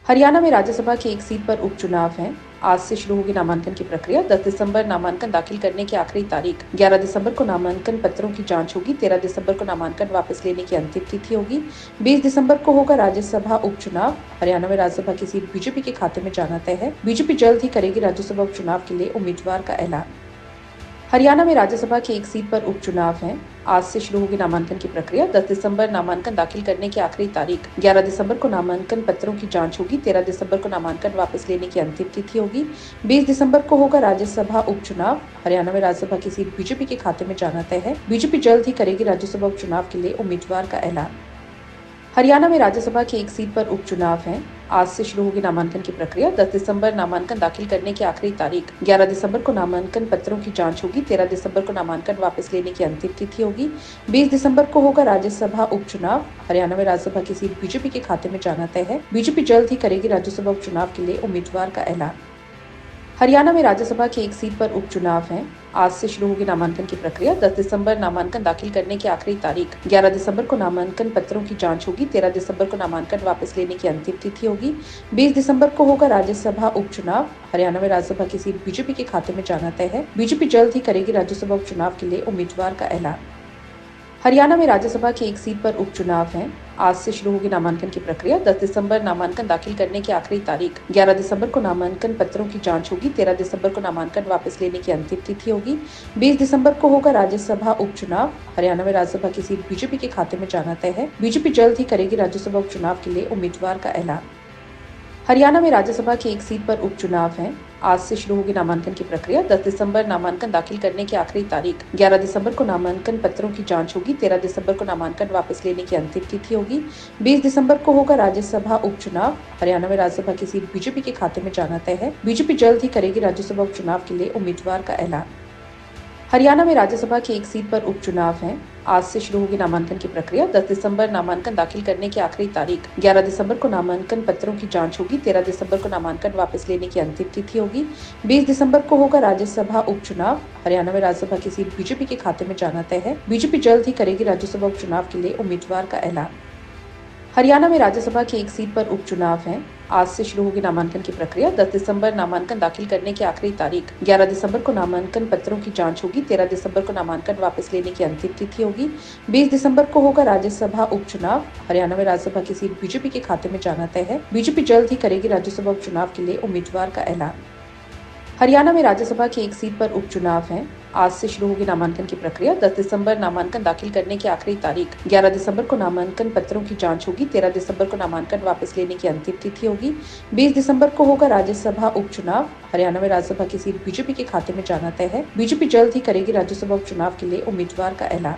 हरियाणा में राज्यसभा की एक सीट पर उपचुनाव है। आज से शुरू होगी नामांकन की प्रक्रिया। 10 दिसंबर नामांकन दाखिल करने की आखिरी तारीख। 11 दिसंबर को नामांकन पत्रों की जांच होगी। 13 दिसंबर को नामांकन वापस लेने की अंतिम तिथि होगी। 20 दिसंबर को होगा राज्यसभा उपचुनाव। हरियाणा में राज्यसभा की सीट बीजेपी के खाते में जाना तय है। बीजेपी जल्द ही करेगी राज्यसभा उपचुनाव के लिए उम्मीदवार का ऐलान। हरियाणा में राज्यसभा की एक सीट पर उपचुनाव है। आज से शुरू होगी नामांकन की प्रक्रिया। 10 दिसंबर नामांकन दाखिल करने की आखिरी तारीख। 11 दिसंबर को नामांकन पत्रों की जांच होगी। 13 दिसंबर को नामांकन वापस लेने की अंतिम तिथि होगी। 20 दिसंबर को होगा राज्यसभा उपचुनाव। हरियाणा में राज्यसभा की सीट बीजेपी के खाते में जाना तय है। बीजेपी जल्द ही करेगी राज्यसभा उपचुनाव के लिए उम्मीदवार का ऐलान। हरियाणा में राज्यसभा की एक सीट पर उपचुनाव है। आज से शुरू होगी नामांकन की प्रक्रिया। 10 दिसंबर नामांकन दाखिल करने की आखिरी तारीख। 11 दिसंबर को नामांकन पत्रों की जांच होगी। 13 दिसंबर को नामांकन वापस लेने की अंतिम तिथि होगी। 20 दिसंबर को होगा राज्यसभा उपचुनाव। हरियाणा में राज्यसभा की सीट बीजेपी के खाते में जाना तय है। बीजेपी जल्द ही करेगी राज्यसभा उपचुनाव के लिए उम्मीदवार का ऐलान। हरियाणा में राज्यसभा की एक सीट पर उपचुनाव है। आज से शुरू होगी नामांकन की प्रक्रिया। 10 दिसंबर नामांकन दाखिल करने की आखिरी तारीख। 11 दिसंबर को नामांकन पत्रों की जांच होगी। 13 दिसंबर को नामांकन वापस लेने की अंतिम तिथि होगी। 20 दिसंबर को होगा राज्यसभा उपचुनाव। हरियाणा में राज्यसभा की सीट बीजेपी के खाते में जाना तय है। बीजेपी जल्द ही करेगी राज्यसभा उपचुनाव के लिए उम्मीदवार का ऐलान। हरियाणा में राज्यसभा की एक सीट पर उपचुनाव है। आज से शुरू होगी नामांकन की प्रक्रिया। 10 दिसंबर नामांकन दाखिल करने की आखिरी तारीख। 11 दिसंबर को नामांकन पत्रों की जांच होगी। 13 दिसंबर को नामांकन वापस लेने की अंतिम तिथि होगी। 20 दिसंबर को होगा राज्यसभा उपचुनाव। हरियाणा में राज्यसभा की सीट बीजेपी के खाते में जाना तय है। बीजेपी जल्द ही करेगी राज्यसभा उपचुनाव के लिए उम्मीदवार का ऐलान। हरियाणा में राज्यसभा की एक सीट पर उपचुनाव है। आज से शुरू होगी नामांकन की प्रक्रिया। 10 दिसंबर नामांकन दाखिल करने की आखिरी तारीख। 11 दिसंबर को नामांकन पत्रों की जांच होगी। 13 दिसंबर को नामांकन वापस लेने की अंतिम तिथि होगी। 20 दिसंबर को होगा राज्यसभा उपचुनाव। हरियाणा में राज्यसभा की सीट बीजेपी के खाते में जाना तय है। बीजेपी जल्द ही करेगी राज्यसभा उपचुनाव के लिए उम्मीदवार का ऐलान। हरियाणा में राज्यसभा की एक सीट पर उपचुनाव है। आज से शुरू होगी नामांकन की प्रक्रिया। 10 दिसंबर नामांकन दाखिल करने की आखिरी तारीख। 11 दिसंबर को नामांकन पत्रों की जांच होगी। 13 दिसंबर को नामांकन वापस लेने की अंतिम तिथि होगी। 20 दिसंबर को होगा राज्यसभा उपचुनाव। हरियाणा में राज्यसभा की सीट बीजेपी के खाते में जाना तय है। बीजेपी जल्द ही करेगी राज्यसभा उपचुनाव के लिए उम्मीदवार का ऐलान। हरियाणा में राज्यसभा की एक सीट पर उपचुनाव है। आज से शुरू होगी नामांकन की प्रक्रिया। 10 दिसंबर नामांकन दाखिल करने की आखिरी तारीख। 11 दिसंबर को नामांकन पत्रों की जांच होगी। 13 दिसंबर को नामांकन वापस लेने की अंतिम तिथि होगी। 20 दिसंबर को होगा राज्यसभा उपचुनाव। हरियाणा में राज्यसभा की सीट बीजेपी के खाते में जाना तय है। बीजेपी जल्द ही करेगी राज्यसभा उपचुनाव के लिए उम्मीदवार का ऐलान। हरियाणा में राज्यसभा की एक सीट पर उपचुनाव है। आज से शुरू होगी नामांकन की प्रक्रिया। 10 दिसंबर नामांकन दाखिल करने की आखिरी तारीख। 11 दिसंबर को नामांकन पत्रों की जांच होगी। 13 दिसंबर को नामांकन वापस लेने की अंतिम तिथि होगी। 20 दिसंबर को होगा राज्यसभा उपचुनाव। हरियाणा में राज्यसभा की सीट बीजेपी के खाते में जाना तय है। बीजेपी जल्द ही करेगी राज्यसभा उपचुनाव के लिए उम्मीदवार का ऐलान।